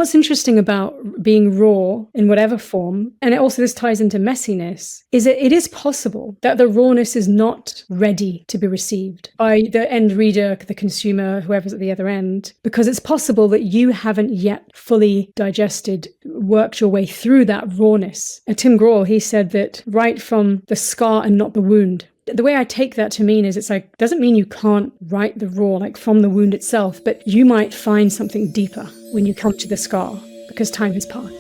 What's interesting about being raw in whatever form, and this ties into messiness, is that it is possible that the rawness is not ready to be received by the end reader, the consumer, whoever's at the other end, because it's possible that you haven't yet fully digested, worked your way through that rawness. And Tim Grohl, he said that write from the scar and not the wound. The way I take that to mean is it's like, doesn't mean you can't write the raw, like from the wound itself, but you might find something deeper when you come to the scar because time has passed.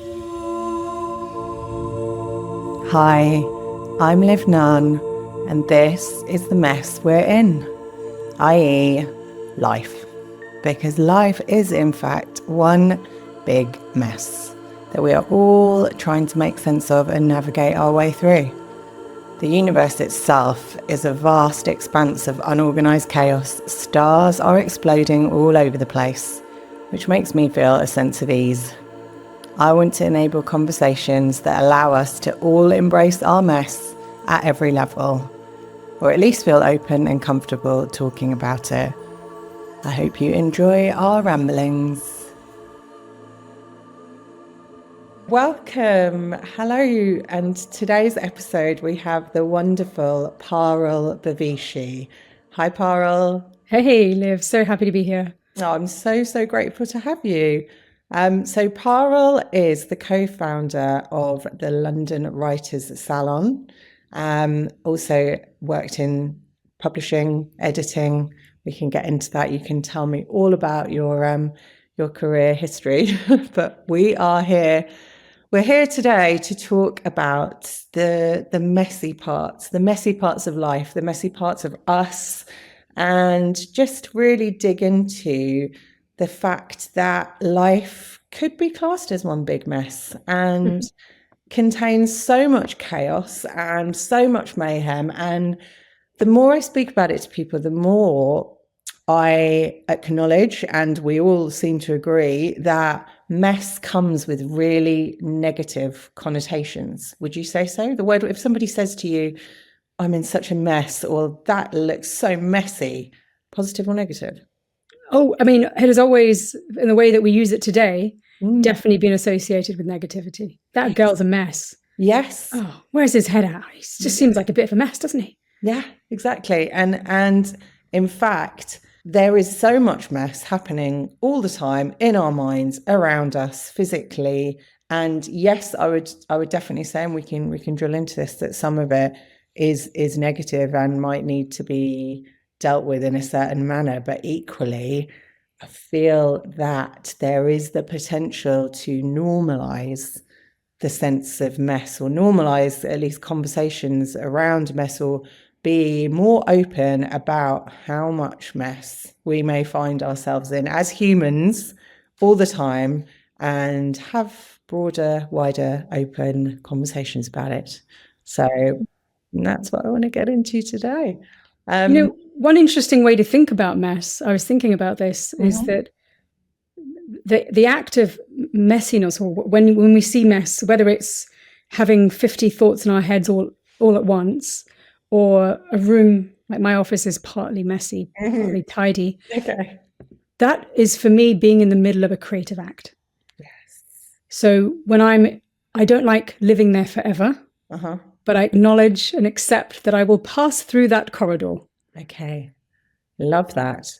Hi, I'm Liv Nunn, and this is the mess we're in, i.e. life. Because life is, in fact, one big mess that we are all trying to make sense of and navigate our way through. The universe itself is a vast expanse of unorganised chaos. Stars are exploding all over the place, which makes me feel a sense of ease. I want to enable conversations that allow us to all embrace our mess at every level, or at least feel open and comfortable talking about it. I hope you enjoy our ramblings. Welcome. Hello. And today's episode, we have the wonderful Parul Bavishi. Hi, Parul. Hey, Liv. So happy to be here. Oh, I'm so grateful to have you. So Parul is the co-founder of the London Writers Salon. Also worked in publishing, editing. We can get into that. You can tell me all about your career history. But we're here today to talk about the messy parts of life, the messy parts of us, and just really dig into the fact that life could be classed as one big mess and contains so much chaos and so much mayhem. And the more I speak about it to people, the more I acknowledge, and we all seem to agree, that mess comes with really negative connotations. Would you say so? The word, if somebody says to you, I'm in such a mess, or that looks so messy, positive or negative? Oh, I mean, it has always, in the way that we use it today, definitely been associated with negativity. That girl's a mess. Yes. Oh, where's his head at? He just seems like a bit of a mess, doesn't he? Yeah, exactly. And in fact, there is so much mess happening all the time in our minds, around us, physically. And yes, I would definitely say, and we can drill into this, that some of it is negative and might need to be dealt with in a certain manner. But equally, I feel that there is the potential to normalize the sense of mess, or normalize at least conversations around mess, or be more open about how much mess we may find ourselves in as humans all the time, and have broader, wider, open conversations about it. So that's what I want to get into today. One interesting way to think about mess, I was thinking about this, is that the act of messiness, or when we see mess, whether it's having 50 thoughts in our heads all at once, or a room, like my office is partly messy, partly tidy. Okay. That is, for me, being in the middle of a creative act. Yes. So when I don't like living there forever, but I acknowledge and accept that I will pass through that corridor. Okay. Love that.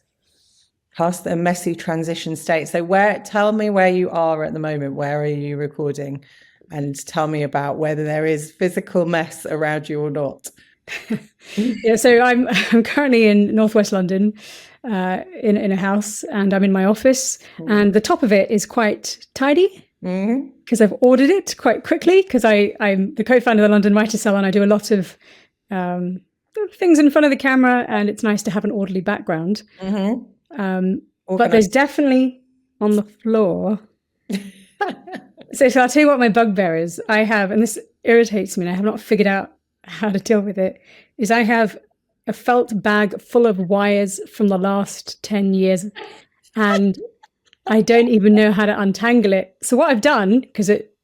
Past the messy transition state. So tell me where you are at the moment. Where are you recording? And tell me about whether there is physical mess around you or not. Yeah, so I'm currently in northwest London, in a house, and I'm in my office, and the top of it is quite tidy because I've ordered it quite quickly, because I'm the co-founder of the London Writers Salon. I do a lot of things in front of the camera, and it's nice to have an orderly background. But there's definitely on the floor. So I'll tell you what my bugbear is. I have, and this irritates me, and I have not figured out how to deal with it, is I have a felt bag full of wires from the last 10 years, and I don't even know how to untangle it. So what I've done, because it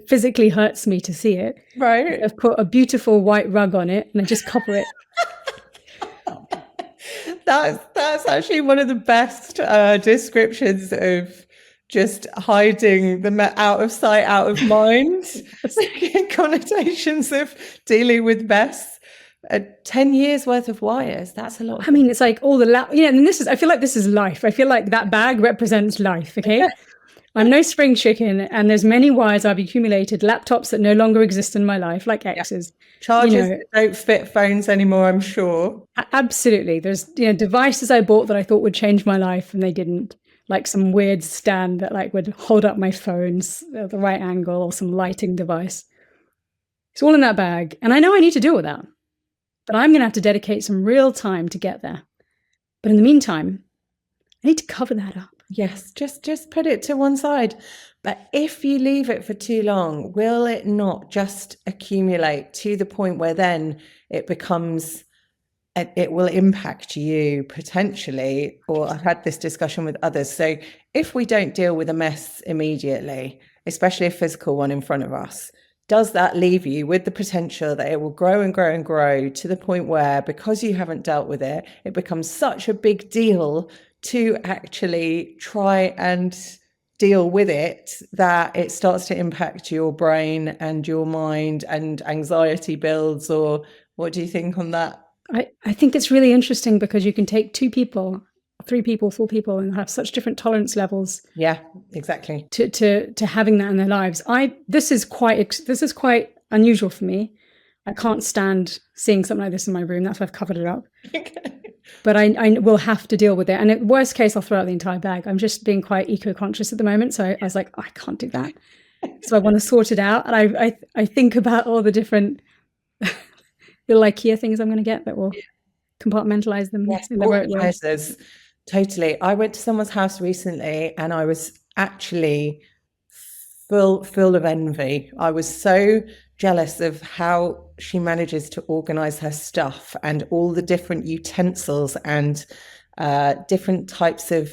physically hurts me to see it, right? I've put a beautiful white rug on it, and I just cover it. That's actually one of the best descriptions of just hiding the out of sight, out of mind connotations of dealing with mess. 10 years worth of wires. That's a lot. I mean, it's like all the, and I feel like this is life. I feel like that bag represents life. Okay. I'm no spring chicken, and there's many wires I've accumulated, laptops that no longer exist in my life, like exes. Chargers that don't fit phones anymore, I'm sure. Absolutely. There's, devices I bought that I thought would change my life, and they didn't. Like some weird stand that like would hold up my phones at the right angle, or some lighting device. It's all in that bag. And I know I need to deal with that. But I'm going to have to dedicate some real time to get there. But in the meantime, I need to cover that up. Yes, just put it to one side. But if you leave it for too long, will it not just accumulate to the point where then it will impact you potentially? Or I've had this discussion with others. So if we don't deal with a mess immediately, especially a physical one in front of us, does that leave you with the potential that it will grow and grow and grow to the point where, because you haven't dealt with it, it becomes such a big deal to actually try and deal with it that it starts to impact your brain and your mind, and anxiety builds? Or what do you think on that? I think it's really interesting, because you can take 2 people, 3 people, 4 people, and have such different tolerance levels. Yeah, exactly. To having that in their lives. This is quite unusual for me. I can't stand seeing something like this in my room. That's why I've covered it up. Okay. But I will have to deal with it. And at worst case, I'll throw out the entire bag. I'm just being quite eco-conscious at the moment. So I was like, I can't do that. So I want to sort it out. And I think about all the different little IKEA things I'm going to get that will compartmentalize them. Yes, organizers. Totally. I went to someone's house recently, and I was actually full of envy. I was so jealous of how she manages to organize her stuff, and all the different utensils and different types of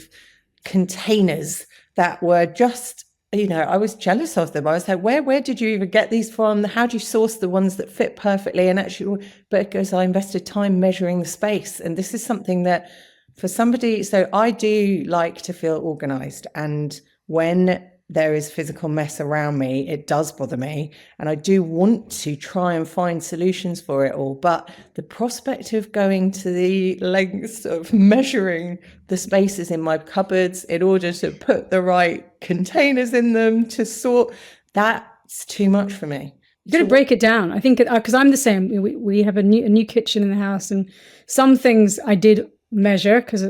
containers that were just, I was jealous of them. I was like, where did you even get these from? How do you source the ones that fit perfectly? And actually, because I invested time measuring the space. And this is something that for somebody, so I do like to feel organized. And when there is physical mess around me, it does bother me. And I do want to try and find solutions for it all. But the prospect of going to the lengths of measuring the spaces in my cupboards in order to put the right containers in them to sort, that's too much for me. You got to break it down. I think, because I'm the same. We have a new kitchen in the house, and some things I did measure, because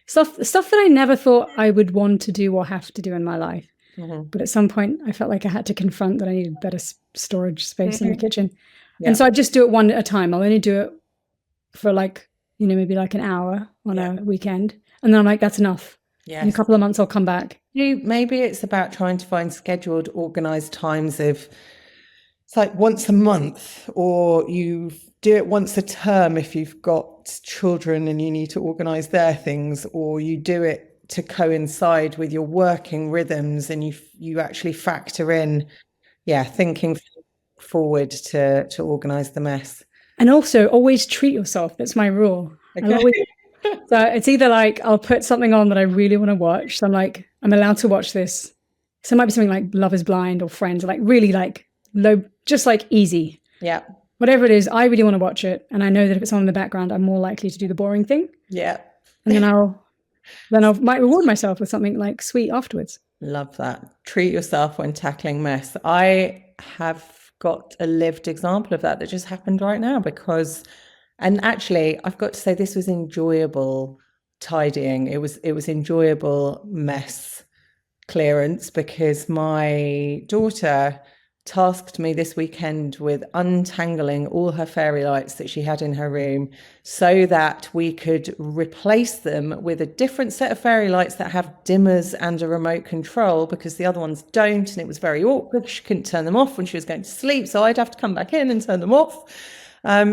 stuff that I never thought I would want to do or have to do in my life. Mm-hmm. But at some point, I felt like I had to confront that I needed better storage space in the kitchen. Yeah. And so I just do it one at a time. I'll only do it for maybe like an hour on a weekend. And then I'm like, that's enough. Yes. In a couple of months, I'll come back. Maybe it's about trying to find scheduled, organized times of, it's like once a month, or you do it once a term if you've got children and you need to organize their things, or you do it to coincide with your working rhythms, and you actually factor in, thinking forward to organize the mess. And also always treat yourself. That's my rule. Okay. So it's either like I'll put something on that I really want to watch. So I'm like, I'm allowed to watch this. So it might be something like Love is Blind or Friends, or like really like low, just like easy. Yeah. Whatever it is, I really want to watch it. And I know that if it's on in the background, I'm more likely to do the boring thing. Yeah. And then I might reward myself with something like sweet afterwards. Love that. Treat yourself when tackling mess. I have got a lived example of that just happened right now, and actually I've got to say, this was enjoyable tidying. It was enjoyable mess clearance, because my daughter tasked me this weekend with untangling all her fairy lights that she had in her room, so that we could replace them with a different set of fairy lights that have dimmers and a remote control, because the other ones don't. And it was very awkward. She couldn't turn them off when she was going to sleep, so I'd have to come back in and turn them off.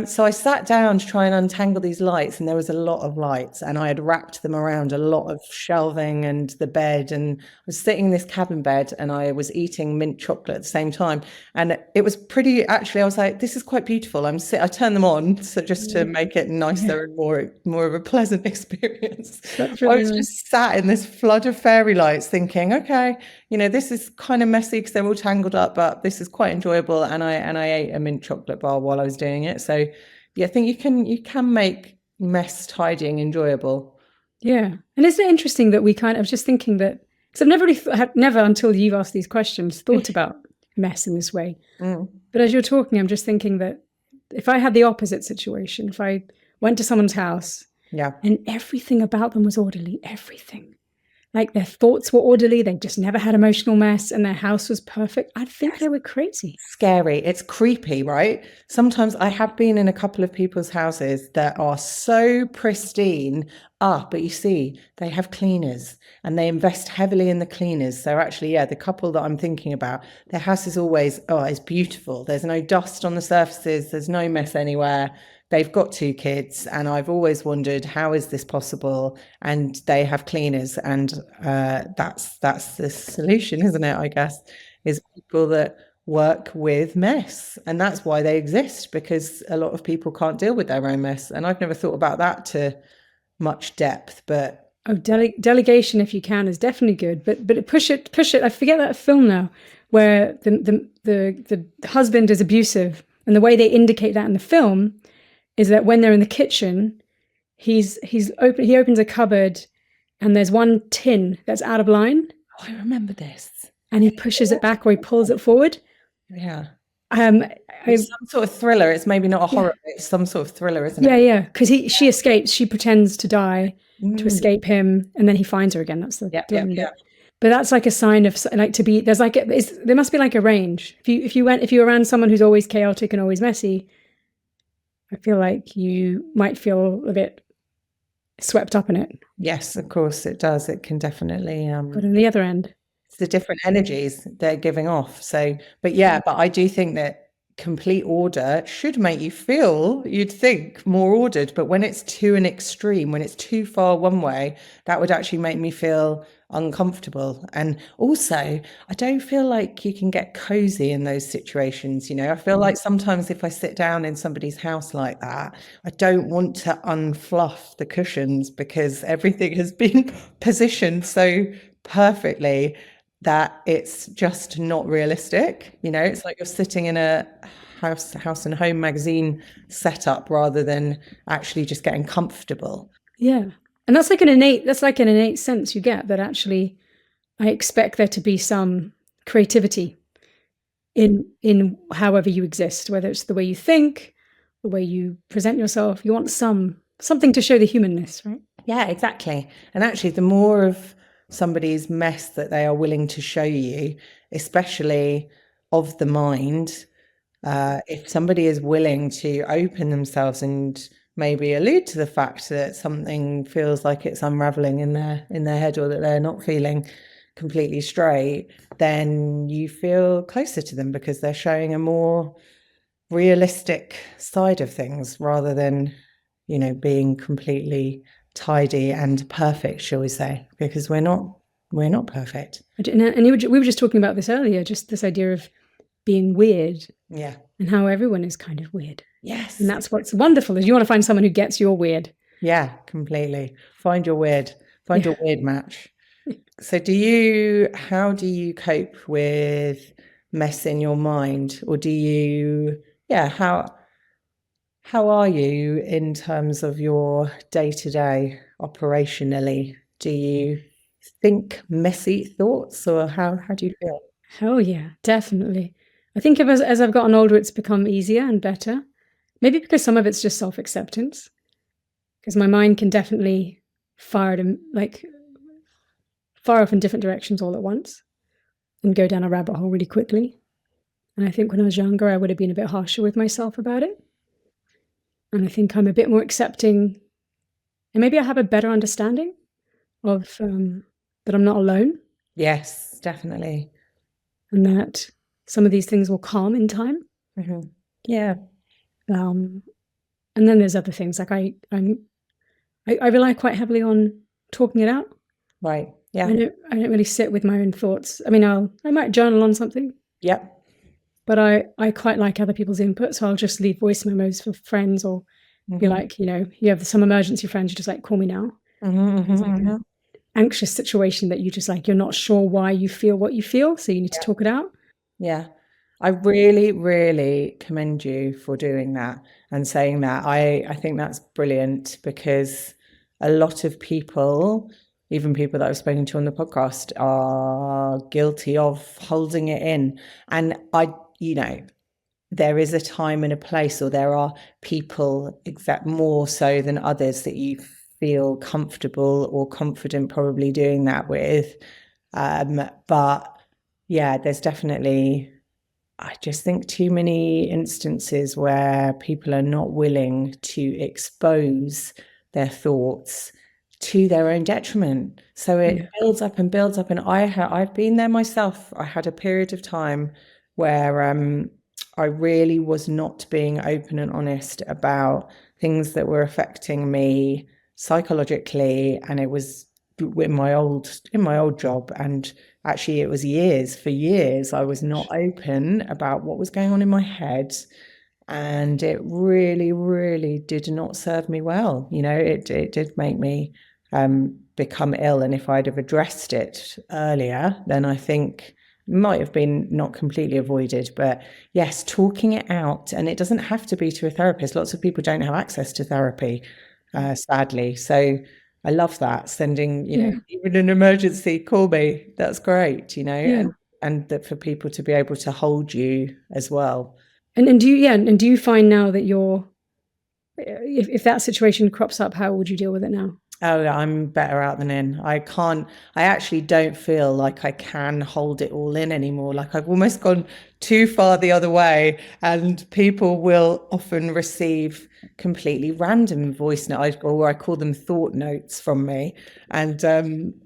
So I sat down to try and untangle these lights, and there was a lot of lights, and I had wrapped them around a lot of shelving and the bed, and I was sitting in this cabin bed and I was eating mint chocolate at the same time. And it was pretty, actually, I was like, this is quite beautiful. I turned them on so just to make it nicer and more of a pleasant experience. That's I really was nice. just sat in this flood of fairy lights thinking, okay, this is kind of messy because they're all tangled up, but this is quite enjoyable. And I ate a mint chocolate bar while I was doing it. So yeah, I think you can make mess tidying enjoyable. Yeah. And isn't it interesting that I was just thinking that, because I've never really never until you've asked these questions, thought about mess in this way. But as you're talking, I'm just thinking that if I had the opposite situation, if I went to someone's house and everything about them was orderly, everything, like their thoughts were orderly, they just never had emotional mess, and their house was perfect, I'd think they were crazy. Scary. It's creepy, right? Sometimes I have been in a couple of people's houses that are so pristine. But you see, they have cleaners and they invest heavily in the cleaners. So actually, the couple that I'm thinking about, their house is always, it's beautiful. There's no dust on the surfaces. There's no mess anywhere. They've got 2 kids, and I've always wondered, how is this possible? And they have cleaners, and that's the solution, isn't it? I guess, is people that work with mess, and that's why they exist, because a lot of people can't deal with their own mess. And I've never thought about that to much depth, but delegation, if you can, is definitely good. But push it. I forget that film now, where the husband is abusive, and the way they indicate that in the film is that when they're in the kitchen, he opens a cupboard, and there's one tin that's out of line. I remember this. And he pushes it back, or he pulls it forward. Yeah. It's some sort of thriller. It's maybe not a horror, it's some sort of thriller, isn't it? Yeah, because she escapes. She pretends to die to escape him, and then he finds her again. That's the bit. But that's like a sign of, like, to be, there's like there must be like a range. If you're around someone who's always chaotic and always messy, I feel like you might feel a bit swept up in it. Yes, of course it does. It can definitely. But on the other end, it's the different energies they're giving off. So, but I do think that complete order should make you feel, you'd think, more ordered. But when it's to an extreme, when it's too far one way, that would actually make me feel uncomfortable. And also, I don't feel like you can get cozy in those situations. I feel like sometimes if I sit down in somebody's house like that, I don't want to unfluff the cushions, because everything has been positioned so perfectly that it's just not realistic. It's like you're sitting in a house and home magazine setup rather than actually just getting comfortable. Yeah. And that's like an innate sense you get, that actually I expect there to be some creativity in however you exist, whether it's the way you think, the way you present yourself. You want something to show the humanness, right? Yeah, exactly. And actually, the more of somebody's mess that they are willing to show you, especially of the mind, if somebody is willing to open themselves and maybe allude to the fact that something feels like it's unraveling in their head, or that they're not feeling completely straight, then you feel closer to them, because they're showing a more realistic side of things, rather than being completely tidy and perfect, shall we say, because we're not perfect. And we were just talking about this earlier, just this idea of being weird. Yeah. And how everyone is kind of weird. Yes. And that's what's wonderful, is you want to find someone who gets your weird. Yeah, completely. Find your weird match. So how do you cope with mess in your mind? Or do you, how are you in terms of your day-to-day operationally? Do you think messy thoughts, or how do you feel? Oh yeah, definitely. I think as I've gotten older, it's become easier and better. Maybe because some of it's just self-acceptance. Because my mind can definitely fire off in different directions all at once and go down a rabbit hole really quickly. And I think when I was younger, I would have been a bit harsher with myself about it. And I think I'm a bit more accepting, and maybe I have a better understanding of that I'm not alone. Yes, definitely. And that some of these things will calm in time. Mm-hmm. Yeah. And then there's other things like I rely quite heavily on talking it out. Right. Yeah. I don't really sit with my own thoughts. I mean, I might journal on something. Yep. But I quite like other people's input, so I'll just leave voice memos for friends, or be like, you have some emergency friends, you just like, call me now. It's like an anxious situation that you just like, you're not sure why you feel what you feel, so you need to talk it out. Yeah. I really, really commend you for doing that and saying that. I think that's brilliant, because a lot of people, even people that I've spoken to on the podcast, are guilty of holding it in. And there is a time and a place, or there are people more so than others that you feel comfortable or confident probably doing that with. But yeah, there's definitely, I just think, too many instances where people are not willing to expose their thoughts to their own detriment. So it builds up and builds up. And I've been there myself. I had a period of time where I really was not being open and honest about things that were affecting me psychologically, and it was in my old job. And actually, it was for years I was not open about what was going on in my head, and it really, really did not serve me well. It did make me become ill, and if I'd have addressed it earlier, then I think might have been not completely avoided. But yes, talking it out, and it doesn't have to be to a therapist. Lots of people don't have access to therapy, sadly. So I love that. Sending, even an emergency, call me. That's great, and that for people to be able to hold you as well. And do you find now that if that situation crops up, how would you deal with it now? Oh, I'm better out than in. I actually don't feel like I can hold it all in anymore. Like I've almost gone too far the other way, and people will often receive completely random voice notes, or I call them thought notes, from me. And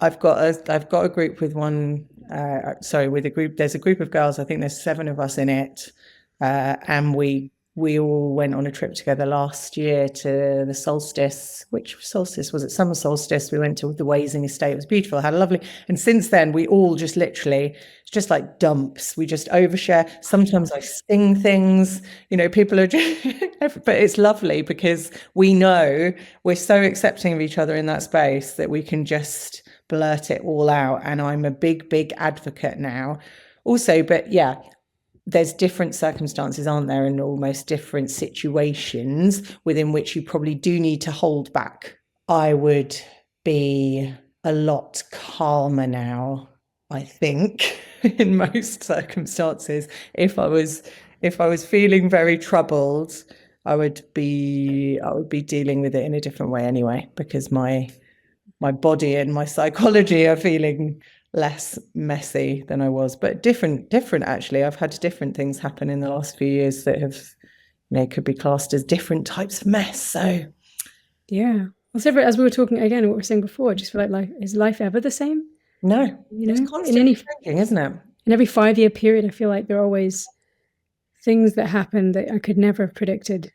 I've got a group with with a group. There's a group of girls. I think there's 7 of us in it, and we all went on a trip together last year to the solstice. Which solstice was it? Summer solstice. We went to the Wazing Estate. It was beautiful. Had a lovely. And since then, we all just literally, it's just like dumps. We just overshare. Sometimes I sing things. People are just, but it's lovely because we know we're so accepting of each other in that space that we can just blurt it all out. And I'm a big, big advocate now. Also, but yeah, there's different circumstances, aren't there, and almost different situations within which you probably do need to hold back. I would be a lot calmer now, I think, in most circumstances. If I was feeling very troubled, I would be dealing with it in a different way anyway, because my body and my psychology are feeling less messy than I was, but different actually. I've had different things happen in the last few years that have, could be classed as different types of mess. So yeah, well, so as we were talking again, what we were saying before, I just feel like is life ever the same? No, it's constantly changing, isn't it? In every 5-year period, I feel like there are always things that happen that I could never have predicted.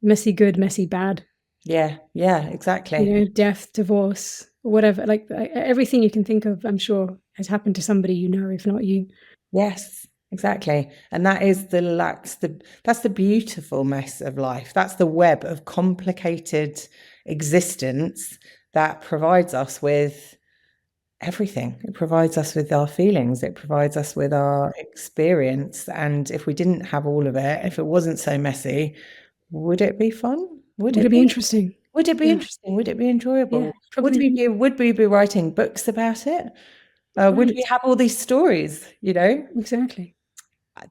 Messy good, messy bad. Yeah, exactly. Death, divorce, whatever. Like everything you can think of, I'm sure, has happened to somebody if not you. Yes, exactly. And that is that's the beautiful mess of life. That's the web of complicated existence that provides us with everything. It provides us with our feelings. It provides us with our experience. And if we didn't have all of it, if it wasn't so messy, would it be fun? Would it be interesting? Would it be interesting? Would it be enjoyable? Yeah, probably. Would we be writing books about it? Right. Would we have all these stories, Exactly.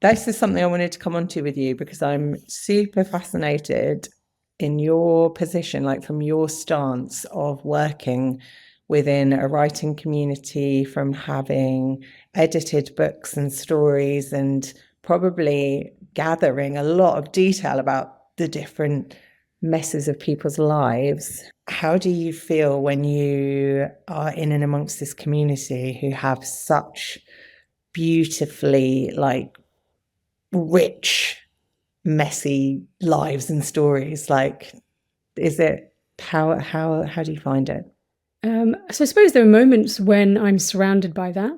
This is something I wanted to come on to with you, because I'm super fascinated in your position, like from your stance of working within a writing community, from having edited books and stories and probably gathering a lot of detail about the different messes of people's lives. How do you feel when you are in and amongst this community who have such beautifully rich messy lives and stories? Like, is it, how do you find it? So I suppose there are moments when I'm surrounded by that,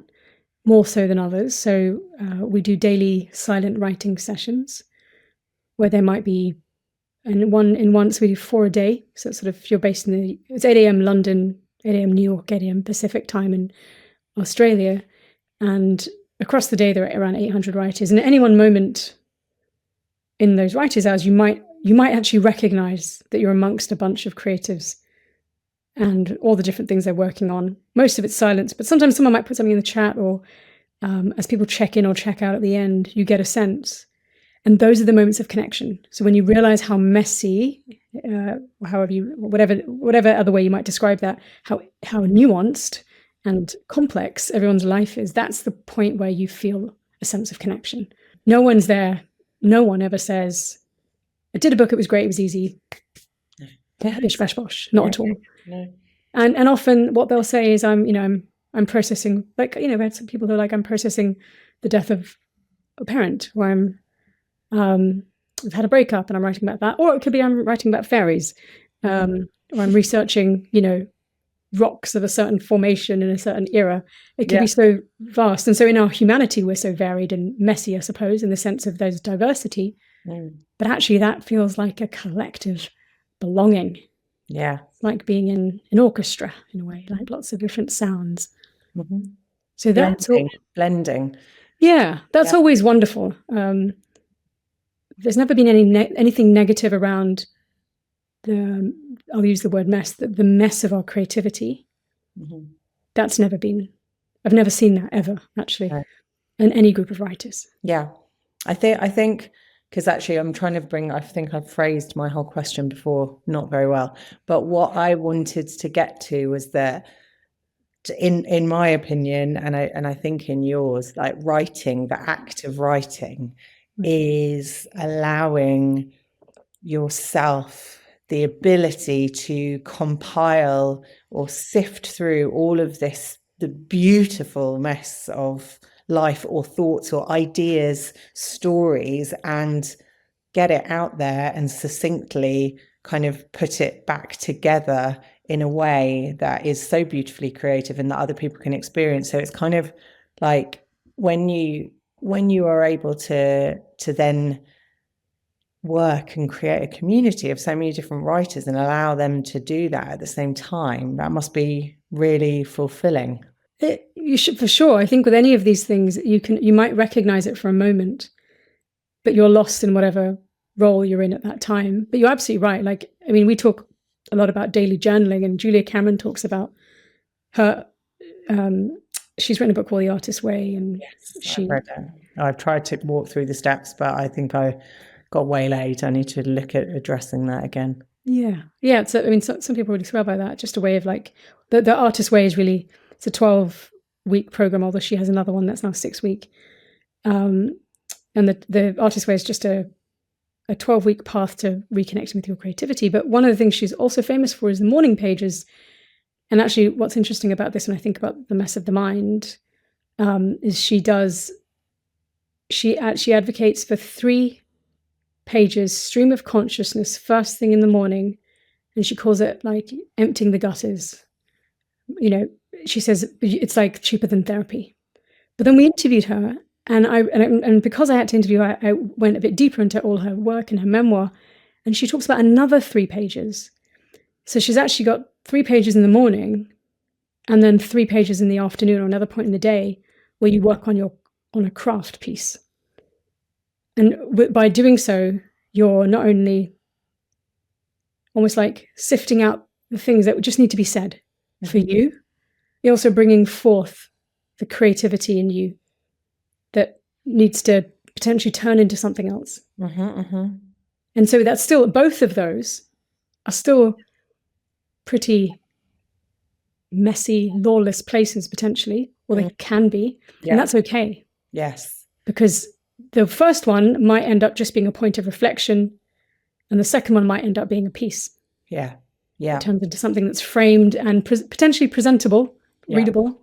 more so than others. So we do daily silent writing sessions where there might be, and once we do 4 a day. So it's sort of, you're based it's 8 a.m. London, 8 a.m. New York, 8 a.m. Pacific time in Australia. And across the day, there are around 800 writers. And at any one moment in those writers' hours, you might actually recognize that you're amongst a bunch of creatives and all the different things they're working on. Most of it's silence, but sometimes someone might put something in the chat, or as people check in or check out at the end, you get a sense. And those are the moments of connection. So when you realize how messy, whatever other way you might describe that, how nuanced and complex everyone's life is, that's the point where you feel a sense of connection. No one's there. No one ever says, I did a book, it was great, it was easy. Bish, bash, bosh. Not at all. No. And often what they'll say is, I'm processing, like, we had some people who are like, I'm processing the death of a parent, or I've had a breakup and I'm writing about that. Or it could be I'm writing about fairies, or I'm researching, rocks of a certain formation in a certain era. It can be so vast. And so in our humanity, we're so varied and messy, I suppose, in the sense of there's diversity. But actually that feels like a collective belonging. Yeah. Like being in an orchestra in a way, like lots of different sounds. So that's blending. Yeah, that's always wonderful. There's never been anything negative around I'll use the word mess, the mess of our creativity. That's never been, I've never seen that ever, actually, in any group of writers. Yeah. I think, because actually I'm trying to bring, I think I've phrased my whole question before not very well, but what I wanted to get to was that in my opinion, and I think in yours, like writing, the act of writing is allowing yourself the ability to compile or sift through all of this, the beautiful mess of life or thoughts or ideas, stories, and get it out there and succinctly kind of put it back together in a way that is so beautifully creative and that other people can experience. So it's kind of like when you are able to then work and create a community of so many different writers and allow them to do that at the same time, that must be really fulfilling. You should, for sure. I think with any of these things, you might recognize it for a moment, but you're lost in whatever role you're in at that time. But you're absolutely right. Like, I mean, we talk a lot about daily journaling, and Julia Cameron talks about her, she's written a book called The Artist's Way, and I've tried to walk through the steps, but I think I got waylaid. I need to look at addressing that again. Yeah. So I mean, some people really swear by that. Just a way of like, the Artist's Way is really, it's a 12-week program, although she has another one that's now 6-week. And the Artist's Way is just a 12-week path to reconnecting with your creativity. But one of the things she's also famous for is the morning pages. And actually, what's interesting about this, when I think about the mess of the mind, is she advocates for 3 pages, stream of consciousness, first thing in the morning, and she calls it like emptying the gutters. She says it's like cheaper than therapy. But then we interviewed her, and because I had to interview her, I went a bit deeper into all her work and her memoir, and she talks about another 3 pages. So she's actually got 3 pages in the morning, and then 3 pages in the afternoon or another point in the day where you work on a craft piece. And by doing so, you're not only almost like sifting out the things that just need to be said for you, you're also bringing forth the creativity in you that needs to potentially turn into something else. And so that's still, both of those are still pretty messy, lawless places potentially, or they can be, and that's okay. Yes. Because the first one might end up just being a point of reflection, and the second one might end up being a piece. Yeah. It turns into something that's framed and potentially presentable, readable,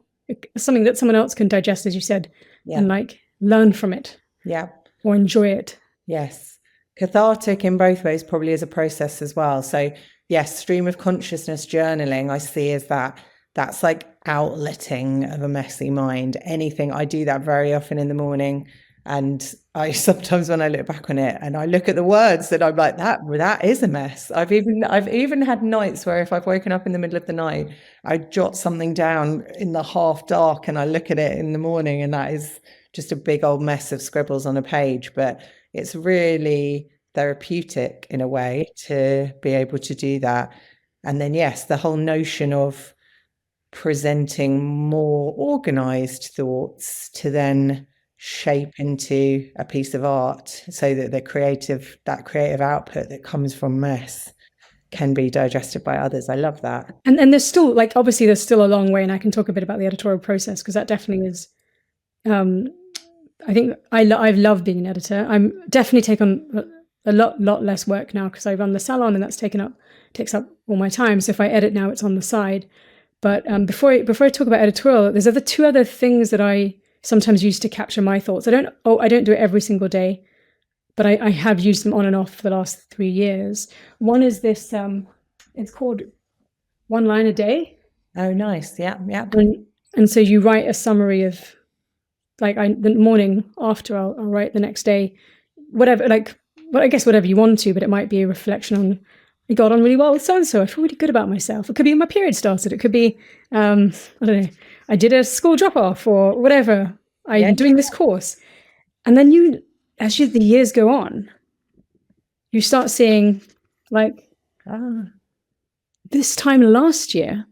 something that someone else can digest, as you said, and like learn from it. Yeah. Or enjoy it. Yes. cathartic in both ways, probably as a process as well. So yes, stream of consciousness journaling I see as that's like outletting of a messy mind. Anything, I do that very often in the morning. And I sometimes, when I look back on it and I look at the words, that I'm like, that is a mess. I've even had nights where if I've woken up in the middle of the night, I jot something down in the half dark and I look at it in the morning, and that is just a big old mess of scribbles on a page. But it's really therapeutic in a way to be able to do that. And then, yes, the whole notion of presenting more organized thoughts to then shape into a piece of art, so that that creative output that comes from mess can be digested by others. I love that. And there's still, like, obviously there's still a long way, and I can talk a bit about the editorial process, because that definitely is, I think I've loved being an editor. I'm definitely taken a lot less work now because I run the salon, and that takes up all my time. So if I edit now, it's on the side. But before I talk about editorial, there's two other things that I sometimes use to capture my thoughts. I don't do it every single day, but I have used them on and off for the last 3 years. One is this, it's called One Line a Day. Oh, nice. Yeah. And so you write a summary of, like, the morning after, I'll write the next day, whatever, like, well, I guess whatever you want to, but it might be a reflection on, I got on really well with so-and-so. I feel really good about myself. It could be my period started. It could be, I don't know, I did a school drop-off or whatever. I'm doing this course. And then as the years go on, you start seeing, like, this time last year,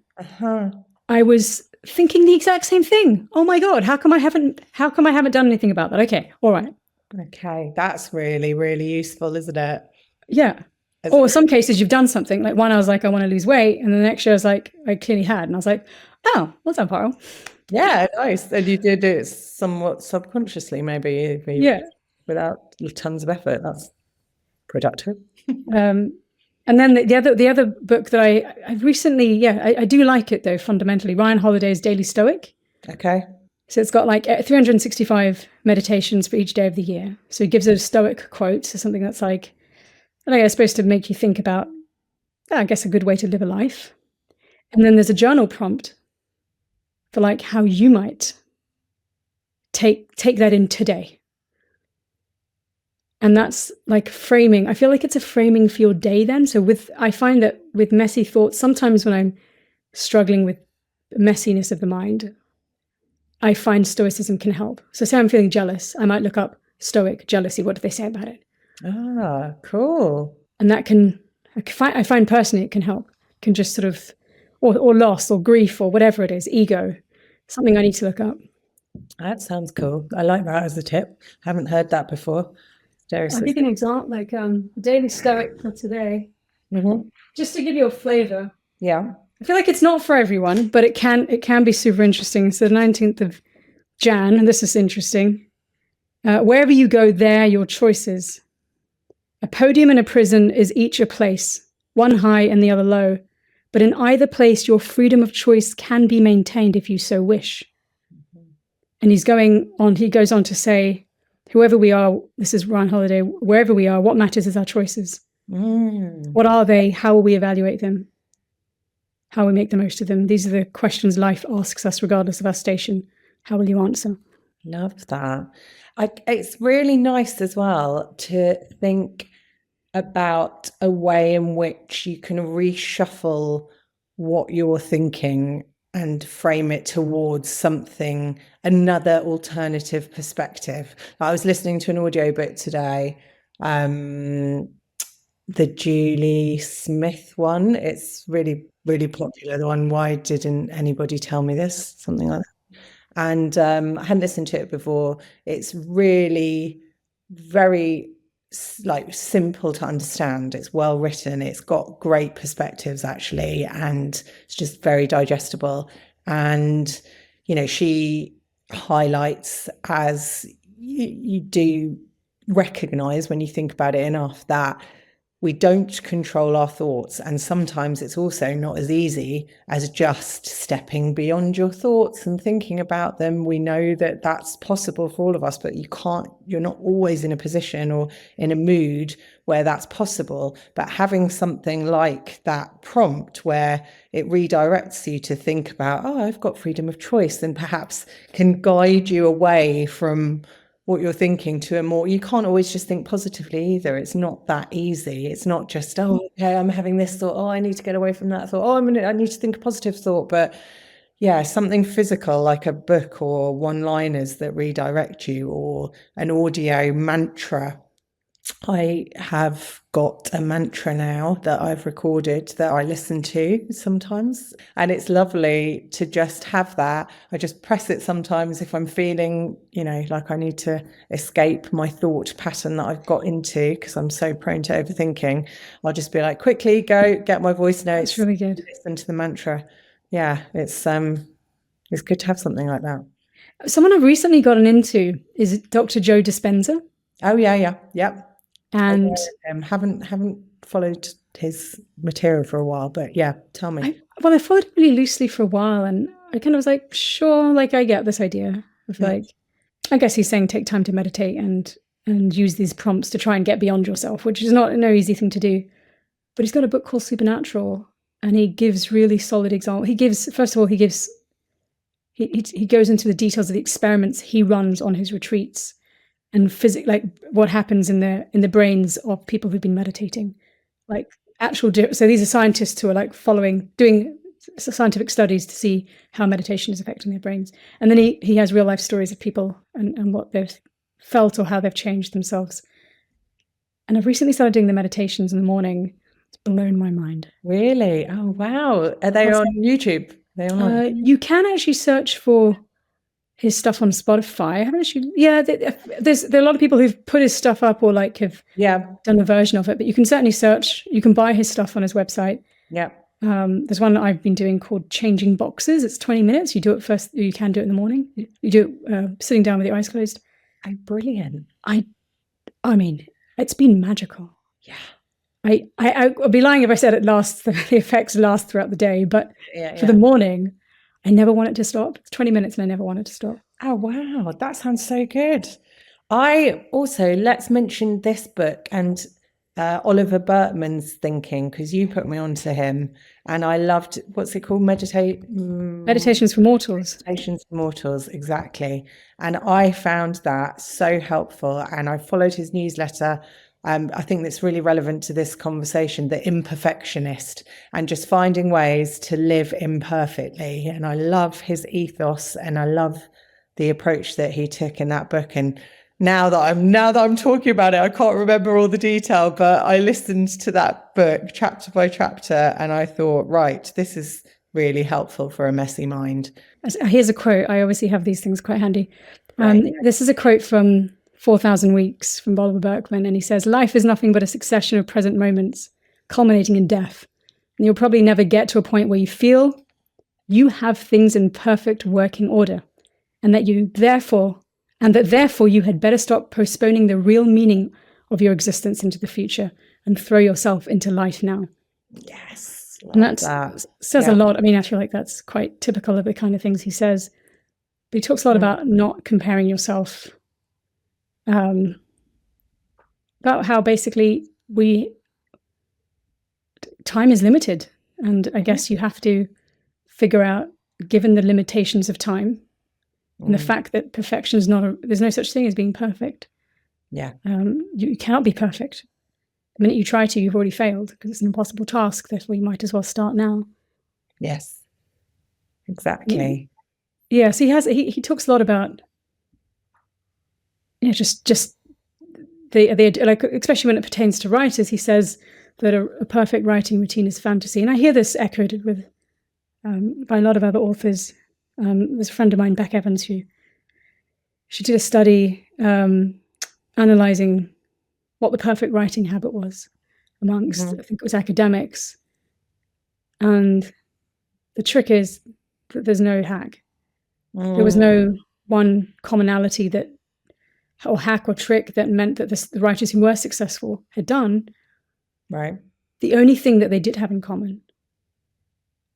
I was thinking the exact same thing. Oh my God, how come I haven't done anything about that? Okay, all right. Okay, that's really, really useful, isn't it? Yeah. Or some cases you've done something, like one I was like, I want to lose weight, and the next year I was like, I clearly had, and I was like, oh, well done, Parul. Yeah, nice. And you did it somewhat subconsciously, maybe, without tons of effort. That's productive. And then the other book that I recently, I do like it though, fundamentally, Ryan Holiday's Daily Stoic. Okay. So it's got like 365 meditations for each day of the year. So he gives a Stoic quote, so something that's like, I guess, supposed to make you think about, I guess, a good way to live a life. And then there's a journal prompt for, like, how you might take that in today. And that's like framing. I feel like it's a framing for your day then. So I find that with messy thoughts, sometimes when I'm struggling with messiness of the mind, I find Stoicism can help. So say I'm feeling jealous, I might look up Stoic jealousy. What do they say about it? Ah, cool. And that I find personally it can help. It can just sort of, or loss or grief or whatever it is, ego, something I need to look up. That sounds cool. I like that as a tip. Haven't heard that before. I'll give you an example, like Daily Stoic for today, just to give you a flavor. Yeah. I feel like it's not for everyone, but it can be super interesting. So the 19th of Jan, and this is interesting. Wherever you go, there your choices. A podium and a prison is each a place, one high and the other low. But in either place, your freedom of choice can be maintained if you so wish. And he goes on to say, whoever we are, this is Ryan Holiday, wherever we are, what matters is our choices. What are they? How will we evaluate them? How will we make the most of them? These are the questions life asks us regardless of our station. How will you answer? Love that. It's really nice as well to think about a way in which you can reshuffle what you're thinking and frame it towards another alternative perspective. I was listening to an audiobook today, the Julie Smith one. It's really, really popular, the one, Why Didn't Anybody Tell Me This? Something like that. And I hadn't listened to it before. It's really very simple to understand. It's well written. It's got great perspectives actually, and it's just very digestible. And she highlights, as you do recognize when you think about it enough, that we don't control our thoughts. And sometimes it's also not as easy as just stepping beyond your thoughts and thinking about them. We know that that's possible for all of us, but you're not always in a position or in a mood where that's possible. But having something like that prompt where it redirects you to think about, I've got freedom of choice, and perhaps can guide you away from what you're thinking to a more, you can't always just think positively either. It's not that easy. It's not just, okay, I'm having this thought. I need to get away from that thought. I need to think a positive thought. But yeah, something physical like a book or one-liners that redirect you, or an audio mantra. I have got a mantra now that I've recorded that I listen to sometimes, and it's lovely to just have that. I just press it sometimes if I'm feeling, like I need to escape my thought pattern that I've got into because I'm so prone to overthinking. I'll just be like, quickly go get my voice notes. It's really good. Listen to the mantra. Yeah, it's good to have something like that. Someone I've recently gotten into is Dr. Joe Dispenza. Oh yeah, yep. And haven't followed his material for a while, but yeah, tell me. I followed him really loosely for a while, and I kind of was like, sure, like I get this idea of like, I guess he's saying take time to meditate and use these prompts to try and get beyond yourself, which is no easy thing to do. But he's got a book called Supernatural, and he gives really solid examples. He goes into the details of the experiments he runs on his retreats. And like what happens in the brains of people who've been meditating, like so these are scientists who are like doing scientific studies to see how meditation is affecting their brains. And then he has real life stories of people and what they've felt or how they've changed themselves. And I've recently started doing the meditations in the morning. It's blown my mind. Really? Oh, wow. Are they on YouTube? Are they online? You can actually search for his stuff on Spotify. I haven't actually, there are a lot of people who've put his stuff up or like have done a version of it, but you can certainly search. You can buy his stuff on his website. Yeah. There's one that I've been doing called Changing Boxes. It's 20 minutes. You do it first. You can do it in the morning. You do it sitting down with your eyes closed. Oh, brilliant. I mean, it's been magical. Yeah. I'd be lying if I said the effects last throughout the day, but for the morning, I never want it to stop. It's 20 minutes and I never want it to stop. Oh, wow. That sounds so good. Let's mention this book and Oliver Burkeman's thinking, because you put me onto him and I loved, what's it called? Meditations for Mortals. Meditations for Mortals, exactly. And I found that so helpful, and I followed his newsletter. I think that's really relevant to this conversation, the imperfectionist, and just finding ways to live imperfectly. And I love his ethos, and I love the approach that he took in that book. And now that I'm talking about it, I can't remember all the detail, but I listened to that book chapter by chapter, and I thought, right, this is really helpful for a messy mind. Here's a quote. I obviously have these things quite handy. This is a quote from 4,000 Weeks from Oliver Burkeman, and he says, "Life is nothing but a succession of present moments, culminating in death. And you'll probably never get to a point where you feel you have things in perfect working order, and that therefore you had better stop postponing the real meaning of your existence into the future and throw yourself into life now." Yes, and that says a lot. I mean, I feel like that's quite typical of the kind of things he says. But he talks a lot about not comparing yourself. About how basically time is limited, and I guess you have to figure out, given the limitations of time and the fact that perfection is there's no such thing as being perfect. Yeah. You cannot be perfect. The minute you try to, you've already failed, because it's an impossible task. Therefore, you might as well start now. Yes, exactly. Yeah. So he talks a lot about just the like, especially when it pertains to writers. He says that a perfect writing routine is fantasy, and I hear this echoed with by a lot of other authors. There's a friend of mine, Beck Evans, who she did a study analyzing what the perfect writing habit was amongst, I think it was academics, and the trick is that there's no hack. There was no one commonality or hack or trick that meant that the writers who were successful had done. Right. The only thing that they did have in common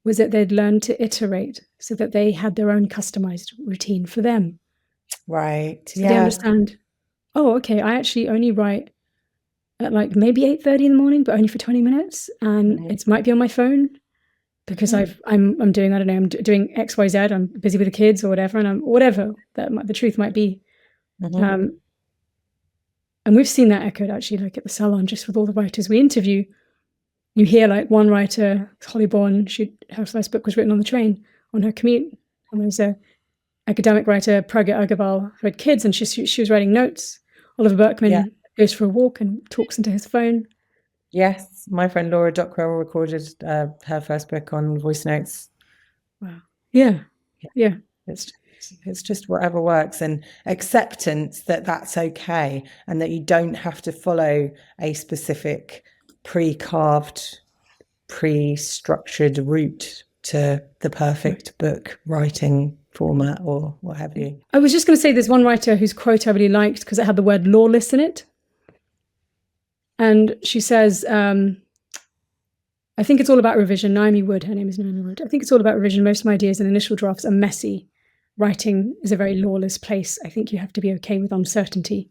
was that they'd learned to iterate so that they had their own customized routine for them. Right. So they understand, oh, okay, I actually only write at like maybe 8:30 in the morning, but only for 20 minutes. And it might be on my phone because I'm doing, I don't know, I'm doing X, Y, Z. I'm busy with the kids or whatever. And I'm whatever the truth might be. And we've seen that echoed actually, like at the salon, just with all the writers we interview. You hear like one writer, Holly Bourne, her first book was written on the train on her commute. And there's a academic writer, Pragya Agarwal, who had kids, and she was writing notes. Oliver Berkman goes for a walk and talks into his phone. Yes, my friend Laura Dockwell recorded her first book on voice notes. Wow. Yeah. It's just whatever works, and acceptance that that's okay, and that you don't have to follow a specific pre-carved, pre-structured route to the perfect book writing format or what have you. I was just going to say there's one writer whose quote I really liked because it had the word lawless in it. And she says, I think it's all about revision. Naomi Wood, her name is Naomi Wood. I think it's all about revision. Most of my ideas and initial drafts are messy. Writing is a very lawless place. I think you have to be okay with uncertainty,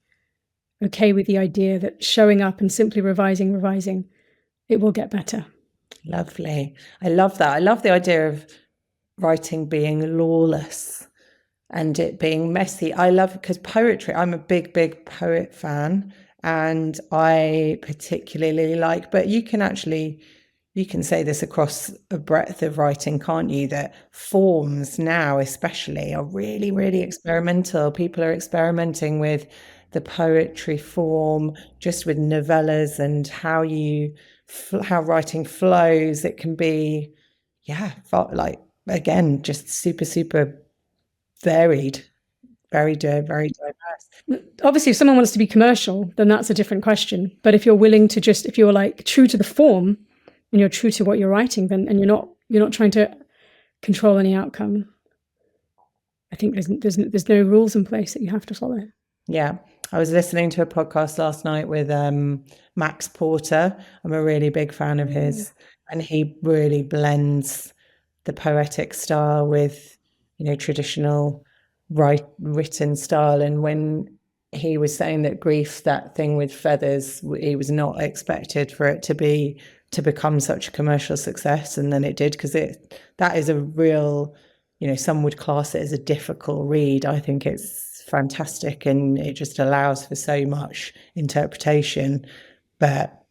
okay with the idea that showing up and simply revising, it will get better. Lovely. I love that. I love the idea of writing being lawless and it being messy. I love, because poetry, I'm a big poet fan, and I particularly like, but you can say this across a breadth of writing, can't you? That forms now especially are really, really experimental. People are experimenting with the poetry form, just with novellas and how writing flows. It can be, like, again, just super varied, very diverse. Obviously, if someone wants to be commercial, then that's a different question. But if you're willing to if you're like true to the form and you're true to what you're writing, then and you're not trying to control any outcome, I think there's no rules in place that you have to follow. Yeah. I was listening to a podcast last night with Max Porter. I'm a really big fan of his, and he really blends the poetic style with, traditional written style. And when he was saying that grief, that thing with feathers, he was not expected for it to become such a commercial success, and then it did, because that is a real, some would class it as a difficult read. I think it's fantastic, and it just allows for so much interpretation. But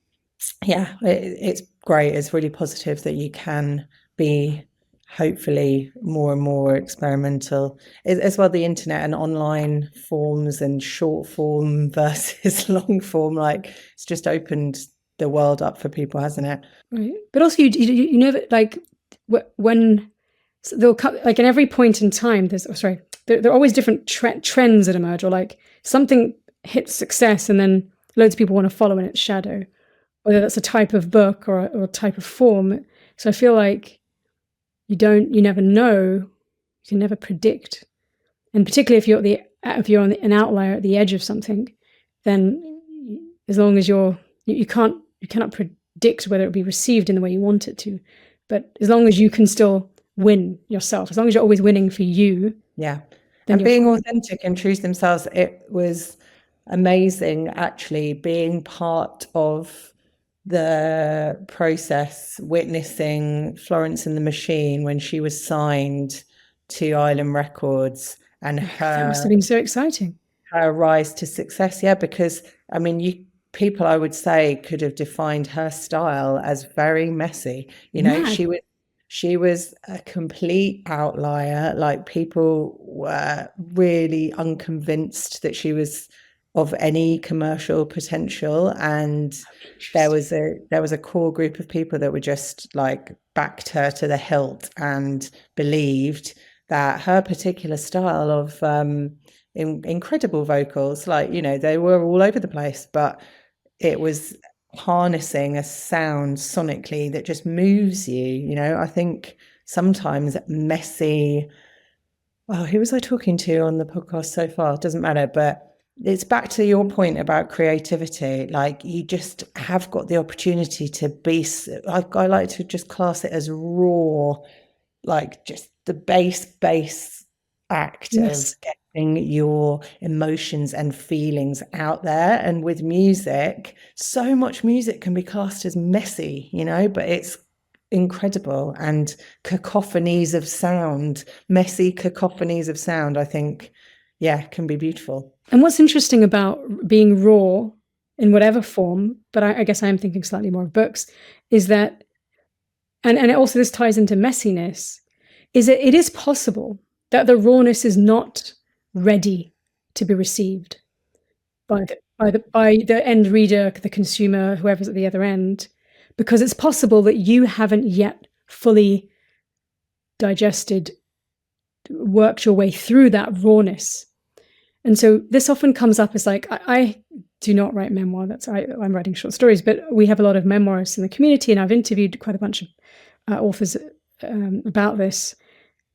yeah, it's great. It's really positive that you can be hopefully more and more experimental as well. The internet and online forms and short form versus long form, like, it's just opened the world up for people, hasn't it? Right. But also you know that, like, when they'll come, like, in every point in time there are always different trends that emerge, or like something hits success and then loads of people want to follow in its shadow, whether that's a type of book or a type of form. So I feel like you never know, you can never predict. And particularly if you're an outlier at the edge of something, then as long as you cannot predict whether it will be received in the way you want it to. But as long as you can still win yourself, as long as you're always winning for you. Yeah. And being authentic and true to themselves. It was amazing, actually, being part of the process, witnessing Florence and the Machine when she was signed to Island Records, and that must have been so exciting. Her rise to success. Yeah, because I mean, people, I would say, could have defined her style as very messy. She was a complete outlier. Like, people were really unconvinced that she was of any commercial potential, and there was a core group of people that were just like backed her to the hilt and believed that her particular style of incredible vocals, like, they were all over the place, but it was harnessing a sound sonically that just moves you. I think sometimes messy, who was I talking to on the podcast so far? It doesn't matter, but it's back to your point about creativity. Like, you just have got the opportunity to be, I like to just class it as raw, like just the base act Yes. of getting your emotions and feelings out there. And with music, so much music can be classed as messy, you know, but it's incredible. And cacophonies of sound, messy cacophonies of sound, I think, yeah, can be beautiful. And what's interesting about being raw in whatever form, but I guess I am thinking slightly more of books, is that, and also this ties into messiness, is that it is possible that the rawness is not ready to be received by the end reader, the consumer, whoever's at the other end, because it's possible that you haven't yet fully digested, worked your way through that rawness. And so this often comes up as like, I do not write memoir. I'm writing short stories, but we have a lot of memoirists in the community, and I've interviewed quite a bunch of authors about this.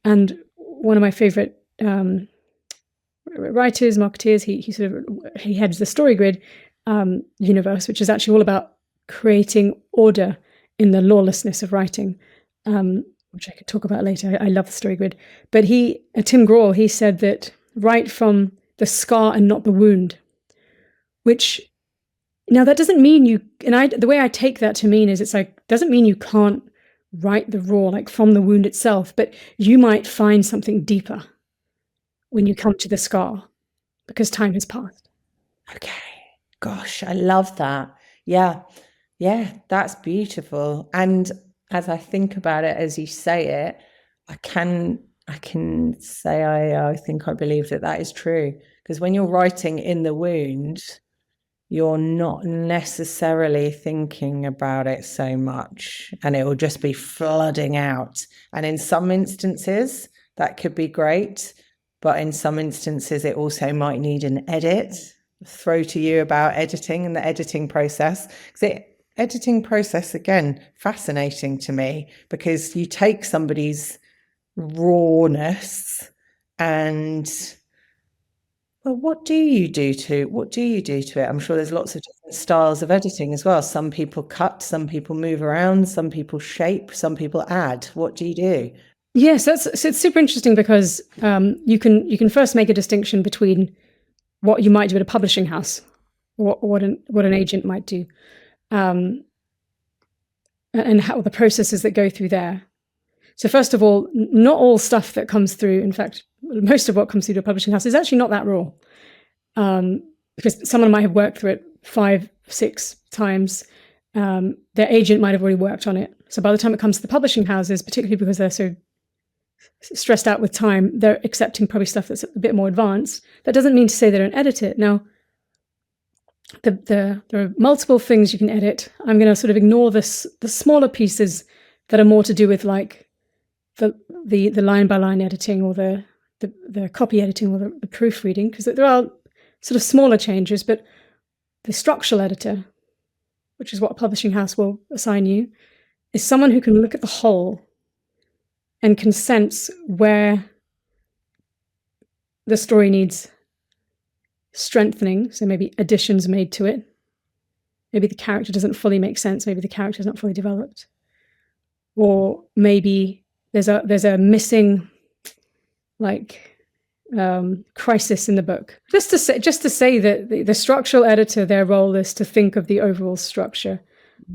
And one of my favorite writers, marketeers, he heads the StoryGrid universe, which is actually all about creating order in the lawlessness of writing, which I could talk about later. I love the StoryGrid. But Tim Grohl, he said that write from the scar and not the wound, which, now that doesn't mean the way I take that to mean is, it's like, doesn't mean you can't write the raw, like from the wound itself, but you might find something deeper when you come to the scar because time has passed. Okay. Gosh, I love that. Yeah. Yeah, that's beautiful. And as I think about it, as you say it, I can say I think I believe that is true. Because when you're writing in the wound, you're not necessarily thinking about it so much, and it will just be flooding out. And in some instances, that could be great, but in some instances, it also might need an edit. Throw to you about editing and the editing process. Editing process, again, fascinating to me, because you take somebody's rawness and, well, what do you do to it? I'm sure there's lots of different styles of editing as well. Some people cut, some people move around, some people shape, some people add. What do you do? Yes, so it's super interesting because you can first make a distinction between what you might do at a publishing house, what an agent might do, and how the processes that go through there. So first of all, not all stuff that comes through, in fact, most of what comes through to a publishing house is actually not that raw, because someone might have worked through it 5-6 times. Their agent might have already worked on it. So by the time it comes to the publishing houses, particularly because they're so stressed out with time, they're accepting probably stuff that's a bit more advanced. That doesn't mean to say they don't edit it. Now, there are multiple things you can edit. I'm going to sort of ignore the smaller pieces that are more to do with like the line by line editing, or the copy editing, or the proofreading, because there are sort of smaller changes. But the structural editor, which is what a publishing house will assign you, is someone who can look at the whole and can sense where the story needs strengthening. So maybe additions made to it. Maybe the character doesn't fully make sense. Maybe the character is not fully developed. Or maybe there's a missing, like, crisis in the book. Just to say that the structural editor, their role is to think of the overall structure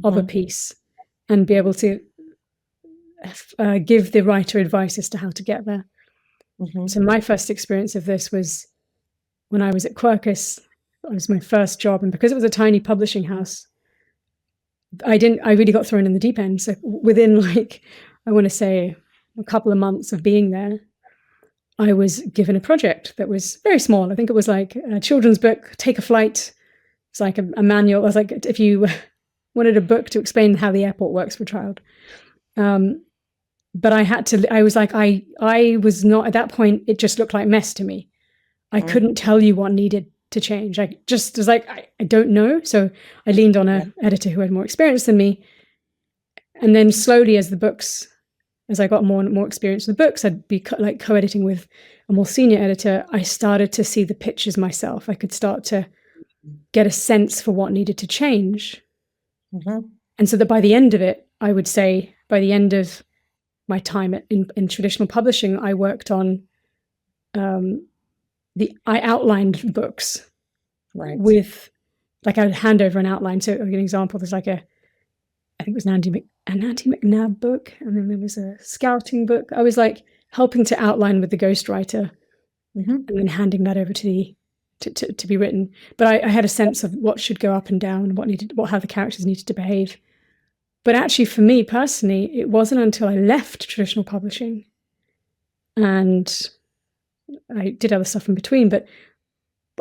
of a piece and be able to give the writer advice as to how to get there. So my first experience of this was when I was at Quercus. It was my first job, and because it was a tiny publishing house, I really got thrown in the deep end. So within, like, I want to say a couple of months of being there, I was given a project that was very small. I think it was like a children's book, Take a Flight. It's like a manual. I was like, if you wanted a book to explain how the airport works for a child. But I was like, I was not, at that point, it just looked like mess to me. I couldn't tell you what needed to change. I just was like, I don't know. So I leaned on an editor who had more experience than me. And then slowly, as the books as I got more and more experience with books, I'd be like co-editing with a more senior editor. I started to see the pitches myself. I could start to get a sense for what needed to change. And so that by the end of it, I would say by the end of my time in traditional publishing, I worked on, I outlined books with, like, I would hand over an outline. So an example, there's like I think it was an Andy McNabb book, and then there was a scouting book. I was like helping to outline with the ghostwriter, and then handing that over to be written. But I had a sense of what should go up and down, how the characters needed to behave. But actually, for me personally, it wasn't until I left traditional publishing, and I did other stuff in between, but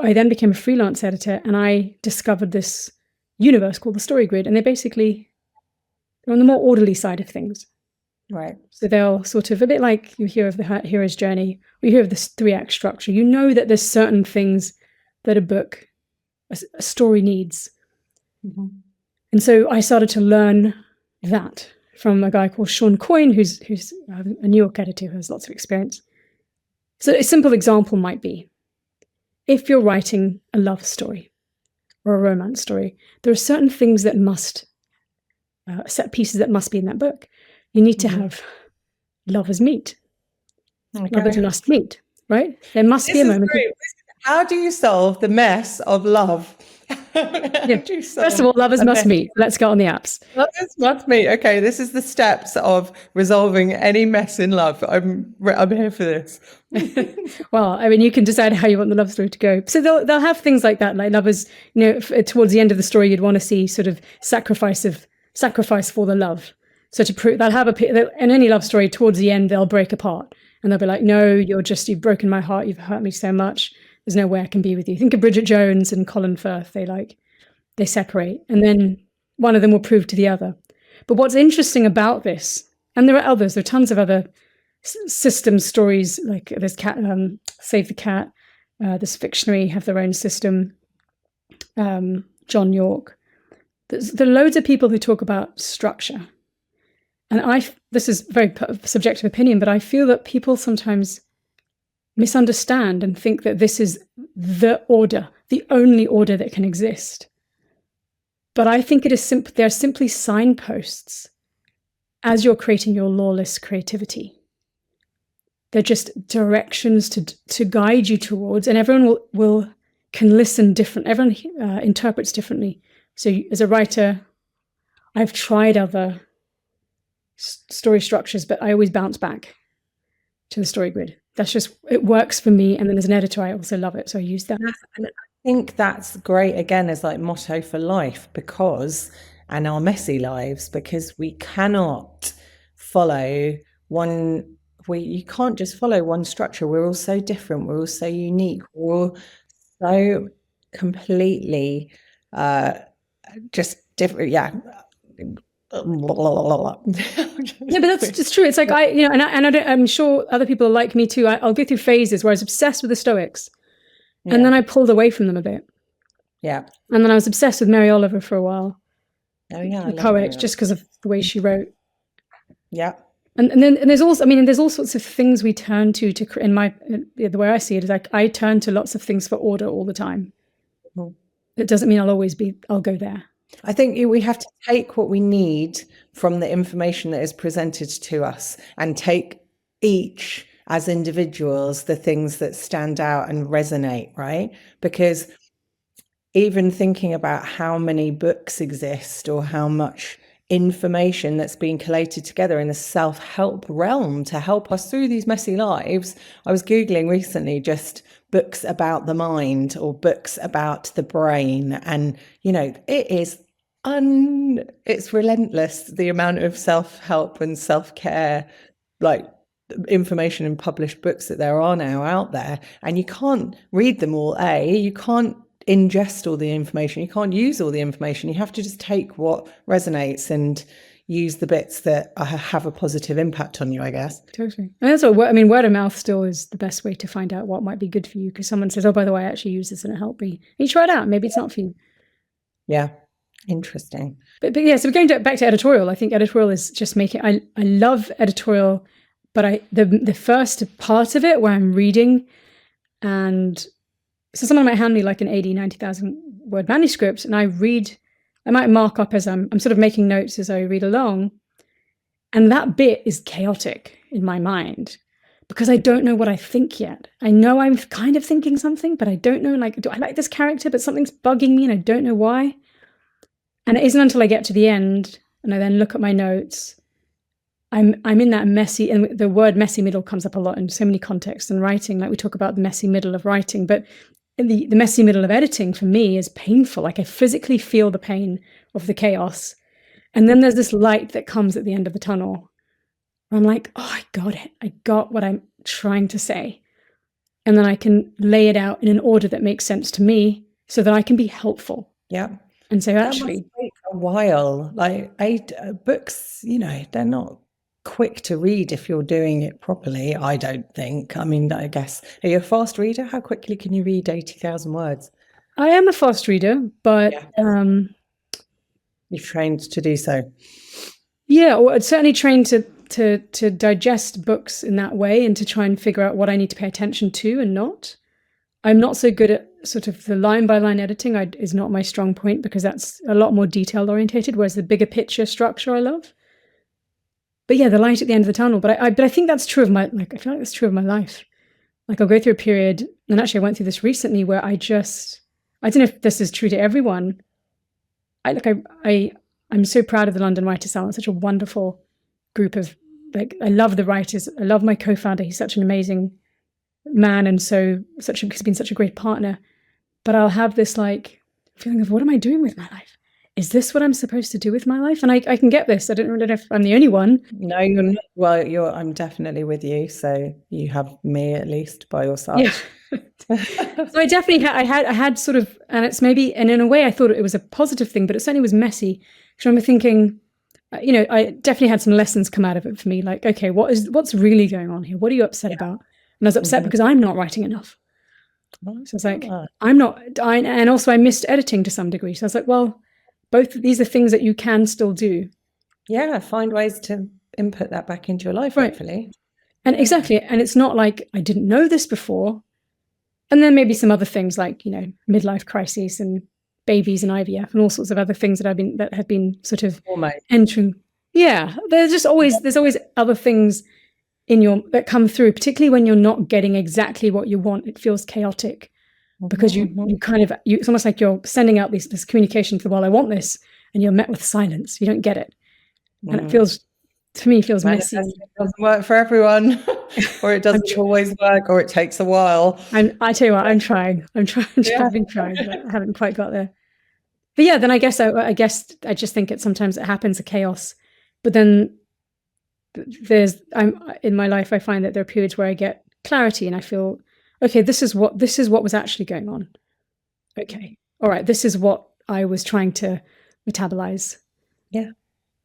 I then became a freelance editor, and I discovered this universe called the Story Grid, and they're on the more orderly side of things. Right. So they'll sort of, a bit like you hear of the hero's journey, or you hear of this 3-act structure. You know that there's certain things that a story needs. And so I started to learn that from a guy called Sean Coyne, who's a New York editor who has lots of experience. So a simple example might be, if you're writing a love story or a romance story, there are certain things that set pieces that must be in that book. You need to have lovers meet. Lovers must meet, right? There must be a moment. How do you solve the mess of love? First of all, lovers must meet. Let's go on the apps. Lovers must meet. Okay, this is the steps of resolving any mess in love. I'm here for this. Well, I mean, you can decide how you want the love story to go. So they'll have things like that, like lovers. Towards the end of the story, you'd want to see sort of sacrifice for the love. So to prove, in any love story, towards the end, they'll break apart, and they'll be like, "No, you've broken my heart. You've hurt me so much. There's no way I can be with you." Think of Bridget Jones and Colin Firth. They separate, and then one of them will prove to the other. But what's interesting about this, and there are others, there are tons of other system stories, like there's Save the Cat, there's Fictionary have their own system, John York. There are loads of people who talk about structure. And this is very subjective opinion, but I feel that people sometimes misunderstand and think that this is the order, the only order that can exist. But I think they're simply signposts as you're creating your lawless creativity. They're just directions to guide you towards, and everyone can listen different. Everyone interprets differently. So as a writer, I've tried other story structures, but I always bounce back to the Story Grid. That's just, it works for me. And then as an editor, I also love it. So I use that. And I think that's great, again, as like motto for life, and our messy lives, because we cannot follow you can't just follow one structure. We're all so different. We're all so unique. We're all so completely just different. Yeah. Yeah, but that's just true. It's like I'm sure other people are like me too. I'll go through phases where I was obsessed with the Stoics, and then I pulled away from them a bit. Yeah. And then I was obsessed with Mary Oliver for a while. Oh yeah, the poet, just because of the way she wrote. Yeah. And there's also, there's all sorts of things we turn to in the way I see it is like I turn to lots of things for order all the time. It doesn't mean I'll go there. I think we have to take what we need from the information that is presented to us and take each as individuals, the things that stand out and resonate, right? Because even thinking about how many books exist or how much information that's being collated together in the self-help realm to help us through these messy lives. I was Googling recently just books about the mind or books about the brain. And, it's relentless, the amount of self-help and self-care, like information in published books that there are now out there. And you can't read them all, you can't ingest all the information, you can't use all the information. You have to just take what resonates and use the bits that have a positive impact on you, I guess. Totally. And that's word of mouth still is the best way to find out what might be good for you, because someone says, oh, by the way, I actually use this and it helped me. And you try it out, maybe it's not for you. Yeah, Interesting. But yeah, so going back to editorial, I think editorial is just making, I love editorial, but the first part of it where I'm reading, and so someone might hand me like an 80, 90,000 word manuscript, and I might mark up as I'm sort of making notes as I read along. And that bit is chaotic in my mind because I don't know what I think yet. I know I'm kind of thinking something, but I don't know, like, do I like this character, but something's bugging me and I don't know why. And it isn't until I get to the end and I then look at my notes, I'm in that messy, and the word messy middle comes up a lot in so many contexts in writing. Like we talk about the messy middle of writing, but the messy middle of editing for me is painful. Like I physically feel the pain of the chaos. And then there's this light that comes at the end of the tunnel. I'm like, oh, I got it. I got what I'm trying to say. And then I can lay it out in an order that makes sense to me so that I can be helpful. Yeah. And so That actually must take a while. Like books, they're not quick to read if you're doing it properly, I don't think. I mean, I guess, are you a fast reader? How quickly can you read 80,000 words? I am a fast reader, but you've trained to do so. Yeah, or I'd certainly trained to digest books in that way and to try and figure out what I need to pay attention to and not. I'm not so good at sort of the line by line editing. Is not my strong point because that's a lot more detail orientated, whereas the bigger picture structure I love. But yeah, the light at the end of the tunnel. But I think that's true of I feel like that's true of my life. Like I'll go through a period, and actually I went through this recently where I don't know if this is true to everyone. I'm so proud of the London Writers Salon. Such a wonderful group of, I love the writers. I love my co-founder. He's such an amazing man, and he's been such a great partner. But I'll have this feeling of, what am I doing with my life? Is this what I'm supposed to do with my life? And I can get this. I don't know if I'm the only one. No, you're not. Well, I'm definitely with you. So you have me at least by your side. Yeah. So I definitely I had sort of, and it's maybe, and in a way I thought it was a positive thing, but it certainly was messy. So I'm thinking, I definitely had some lessons come out of it for me. Like, okay, what's really going on here? What are you upset about? And I was upset because I'm not writing enough. So it's like, and also I missed editing to some degree. So I was like, well, both of these are things that you can still do. Yeah, find ways to input that back into your life, hopefully. And exactly. And it's not like I didn't know this before. And then maybe some other things like, midlife crises and babies and IVF and all sorts of other things that have been sort of entering. Yeah. There's always other things that come through, particularly when you're not getting exactly what you want. It feels chaotic because it's almost like you're sending out this communication to, well, I want this, and you're met with silence. You don't get it. And it feels messy. It doesn't work for everyone, or it doesn't always work, or it takes a while. I tell you what, I'm trying. I've been trying, but I haven't quite got there. But yeah, then I guess I just think sometimes it happens, a chaos. But then in my life, I find that there are periods where I get clarity and I feel, okay, this is what was actually going on. Okay, all right, this is what I was trying to metabolize. Yeah.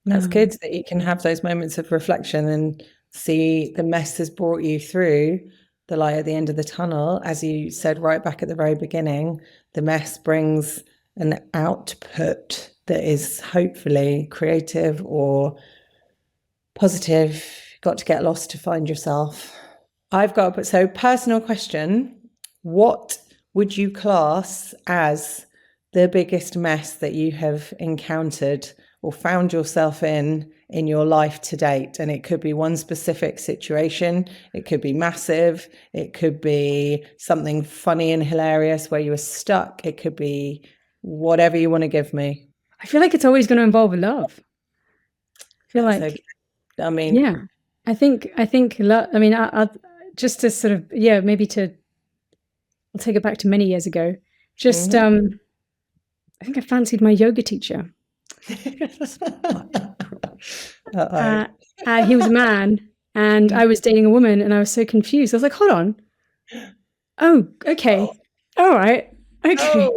That's good that you can have those moments of reflection and see the mess has brought you through the light at the end of the tunnel. As you said right back at the very beginning, the mess brings an output that is hopefully creative or positive. You've got to get lost to find yourself. So personal question, what would you class as the biggest mess that you have encountered or found yourself in your life to date? And it could be one specific situation, it could be massive, it could be something funny and hilarious where you were stuck, it could be whatever you want to give me. I feel like it's always going to involve love. I think love. I mean, I'll just to sort of, I'll take it back to many years ago. Just I think I fancied my yoga teacher. He was a man and I was dating a woman, and I was so confused. I was like, hold on. Oh, okay. All right. Okay.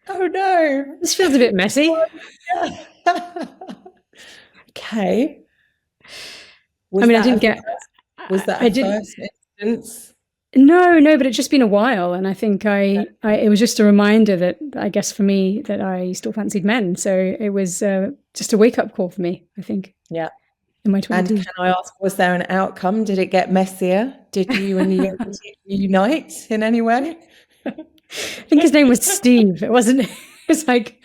Oh no. This feels a bit messy. Okay. I didn't get. Was that a first instance? No, but it's just been a while, and I think it was just a reminder that I guess for me that I still fancied men. So it was just a wake up call for me, I think. Yeah. In my And 20s. can I ask, was there an outcome? Did it get messier? Did you and you unite in any way? I think his name was Steve. It wasn't. It's like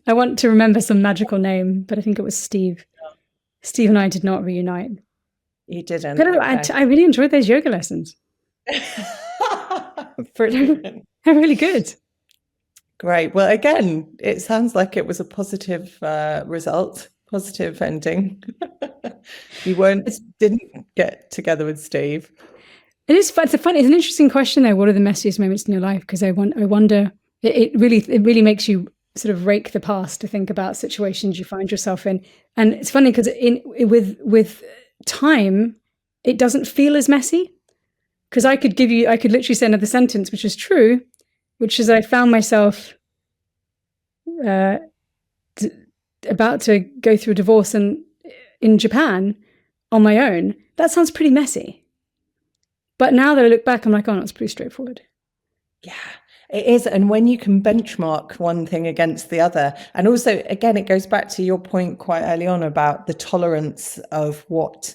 I want to remember some magical name, but I think it was Steve. Steve and I did not reunite. You didn't. But Okay. I really enjoyed those yoga lessons. Brilliant. They're really good. Great. Well, again, it sounds like it was a positive result, positive ending. You didn't get together with Steve. It's an interesting question though. What are the messiest moments in your life? Because I wonder. It really makes you sort of rake the past to think about situations you find yourself in. And it's funny because with time, it doesn't feel as messy. Because I could literally say another sentence, which is true, which is I found myself about to go through a divorce in Japan on my own. That sounds pretty messy. But now that I look back, I'm like, oh, no, it's pretty straightforward. Yeah, it is. And when you can benchmark one thing against the other, and also, again, it goes back to your point quite early on about the tolerance of what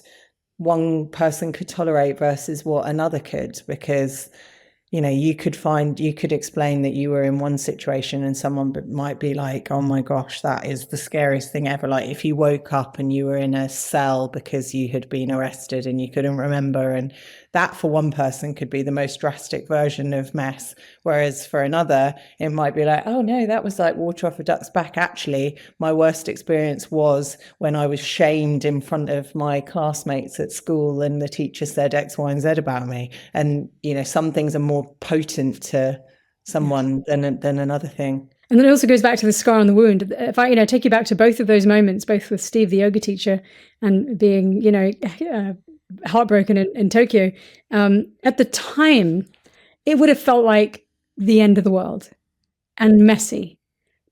one person could tolerate versus what another could, because you could explain that you were in one situation and someone might be like, oh my gosh, that is the scariest thing ever. Like if you woke up and you were in a cell because you had been arrested and you couldn't remember, and that for one person could be the most drastic version of mess. Whereas for another, it might be like, oh no, that was like water off a duck's back. Actually, my worst experience was when I was shamed in front of my classmates at school and the teacher said X, Y, and Z about me. And, some things are more potent to someone than another thing. And then it also goes back to the scar on the wound. If I, take you back to both of those moments, both with Steve, the yoga teacher, and being, heartbroken in Tokyo, at the time, it would have felt like the end of the world and messy.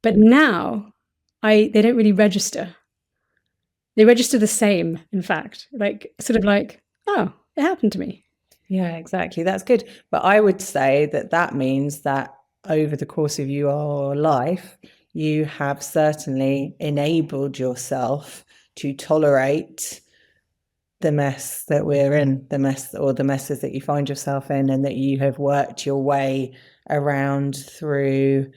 But now, they don't really register. They register the same, in fact, like sort of like, oh, it happened to me. Yeah, exactly. That's good. But I would say that means that over the course of your life, you have certainly enabled yourself to tolerate the mess that we're in, the messes that you find yourself in, and that you have worked your way around through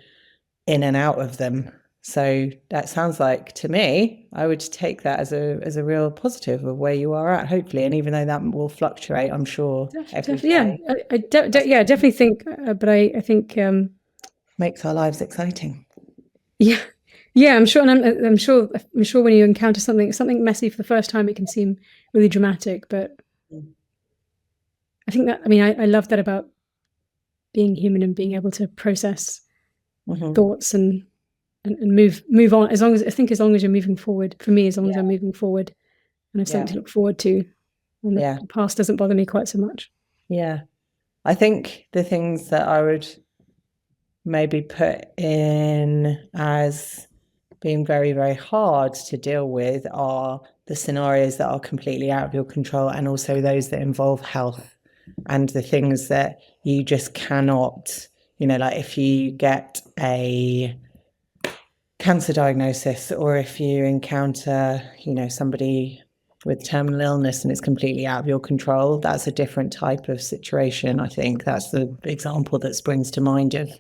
in and out of them. So that sounds like, to me, I would take that as a real positive of where you are at, hopefully. And even though that will fluctuate, I'm sure. Yeah, I definitely think, but I think makes our lives exciting. Yeah, I'm sure, and I'm sure when you encounter something messy for the first time, it can seem really dramatic. But I think that, I love that about being human and being able to process thoughts and move on. As long as you're moving forward, for me, as long as I'm moving forward and I have something to look forward to, and the past doesn't bother me quite so much. Yeah, I think the things that I would maybe put in as being very, very hard to deal with are the scenarios that are completely out of your control, and also those that involve health and the things that you just cannot, like if you get a cancer diagnosis, or if you encounter, somebody with terminal illness and it's completely out of your control, that's a different type of situation. I think that's the example that springs to mind of.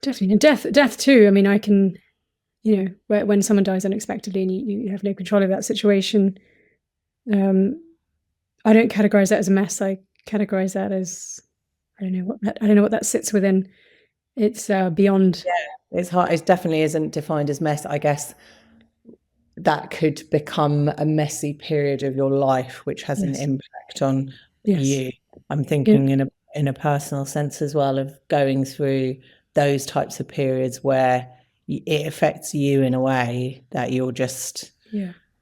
Definitely. And death too. I can, when someone dies unexpectedly and you have no control of that situation, I don't categorize that as a mess. I categorize that as, I don't know what that sits within. It's beyond. Yeah, it's hard. It definitely isn't defined as mess. I guess that could become a messy period of your life, which has an impact on you. I'm thinking in a personal sense as well, of going through those types of periods where it affects you in a way that you're just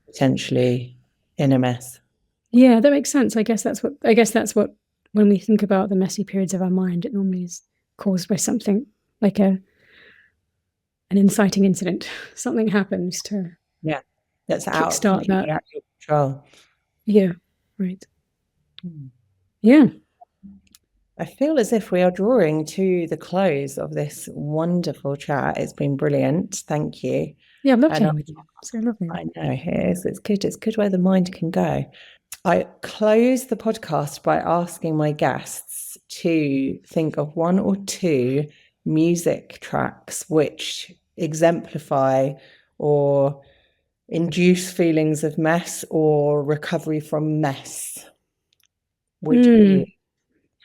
potentially in a mess. Yeah, that makes sense. I guess that's what when we think about the messy periods of our mind, it normally is caused by something like an inciting incident. Something happens to that's kickstart that. Out of your control. Yeah, right. Yeah. I feel as if we are drawing to the close of this wonderful chat. It's been brilliant. Thank you. Yeah, I've loved chatting with you. So lovely. I know it is. It's good. It's good where the mind can go. I close the podcast by asking my guests to think of one or two music tracks which exemplify or induce feelings of mess or recovery from mess.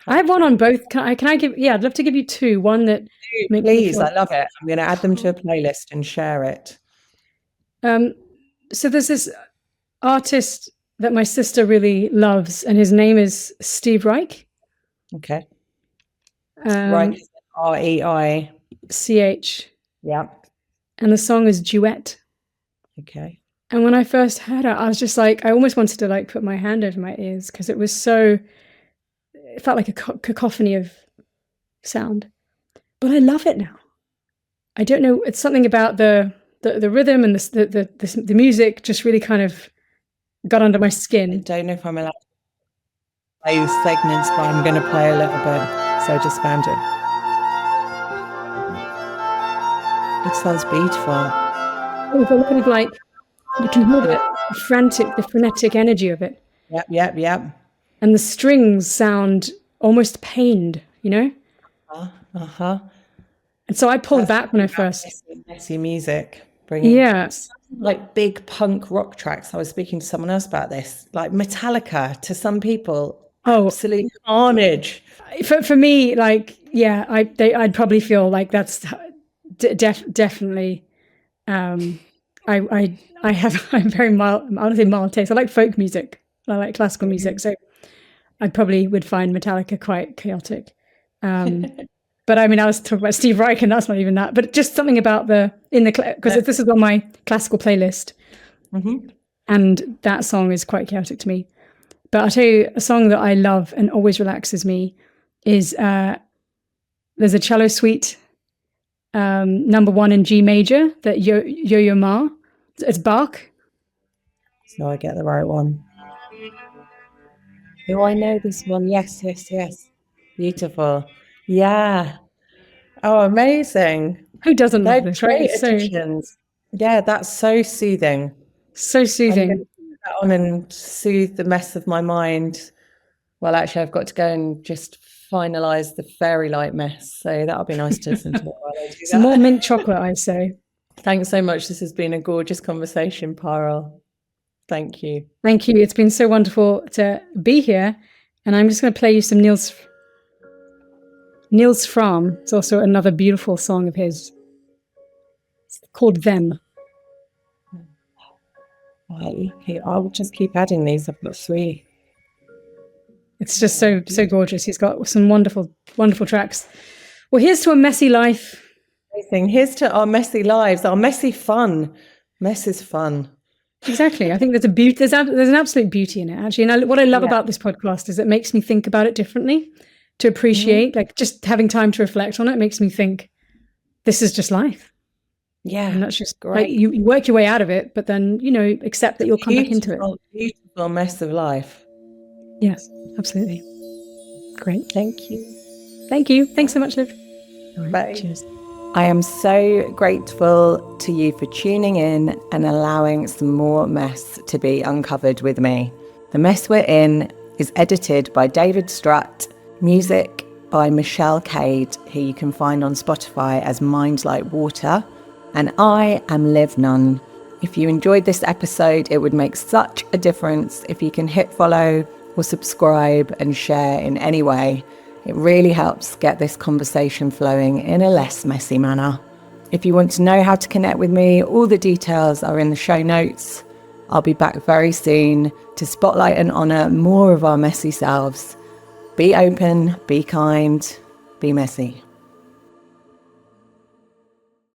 I have one on both. Can I give? Yeah, I'd love to give you two. One that please, I love it. I'm going to add them to a playlist and share it. So there's this artist that my sister really loves, and his name is Steve Reich. Okay. Reich, R-E-I-C-H. Yeah. And the song is Duet. Okay. And when I first heard it, I was just like, I almost wanted to like put my hand over my ears because it was so, it felt like a cacophony of sound. But I love it now. I don't know, it's something about the rhythm and the music just really kind of got under my skin. I don't know if I'm allowed to play segments, but I'm going to play a little bit. So I just found it. It sounds beautiful. Oh, but kind of like, you can hear the frenetic energy of it. Yep. And the strings sound almost pained, you know? Uh-huh. And so I pulled back when I first... Messy music. Like big punk rock tracks. I was speaking to someone else about this. Like Metallica, to some people, absolute carnage. For me, like, yeah, I'd probably feel like that's definitely... I'm very mild. I want to say mild taste. I like folk music. I like classical music. So I probably would find Metallica quite chaotic. But I mean, I was talking about Steve Reich, and that's not even that. But just something about because this is on my classical playlist, and that song is quite chaotic to me. But I'll tell you, a song that I love and always relaxes me is there's a cello suite. Number 1 in G major, that Yo-Yo Ma. It's Bach. So I get the right one. Do I know this one? Yes. Beautiful. Yeah. Oh, amazing. Who doesn't love this, right? Yeah, that's so soothing. So soothing. I'm going to put that on and soothe the mess of my mind. Well, actually, I've got to go and just finalize the fairy light mess, so that'll be nice to listen to while I do that. Some more mint chocolate, I say. Thanks so much. This has been a gorgeous conversation, Parul. Thank you. It's been so wonderful to be here, and I'm just going to play you some Niels Fram. It's also another beautiful song of his. It's called Them. I'll just keep adding these. I've got 3. It's just so gorgeous. He's got some wonderful tracks. Well, here's to a messy life. Amazing. Here's to our messy lives, our messy fun. Mess is fun. Exactly. I think there's a beauty. There's an absolute beauty in it, actually. And what I love about this podcast is it makes me think about it differently, to appreciate, like just having time to reflect on it makes me think, this is just life. Yeah. And that's just great. Like, you work your way out of it, but then, accept that you'll come back into it. Beautiful mess of life. Yes, absolutely. Great. Thank you. Thanks so much, Liv. All right, bye. Cheers. I am so grateful to you for tuning in and allowing some more mess to be uncovered with me. The Mess We're In is edited by David Strutt, music by Michelle Cade, who you can find on Spotify as Mind Like Water, and I am Liv Nunn. If you enjoyed this episode, it would make such a difference if you can hit follow or subscribe and share in any way. It really helps get this conversation flowing in a less messy manner. If you want to know how to connect with me, all the details are in the show notes. I'll be back very soon to spotlight and honour more of our messy selves. Be open, be kind, be messy.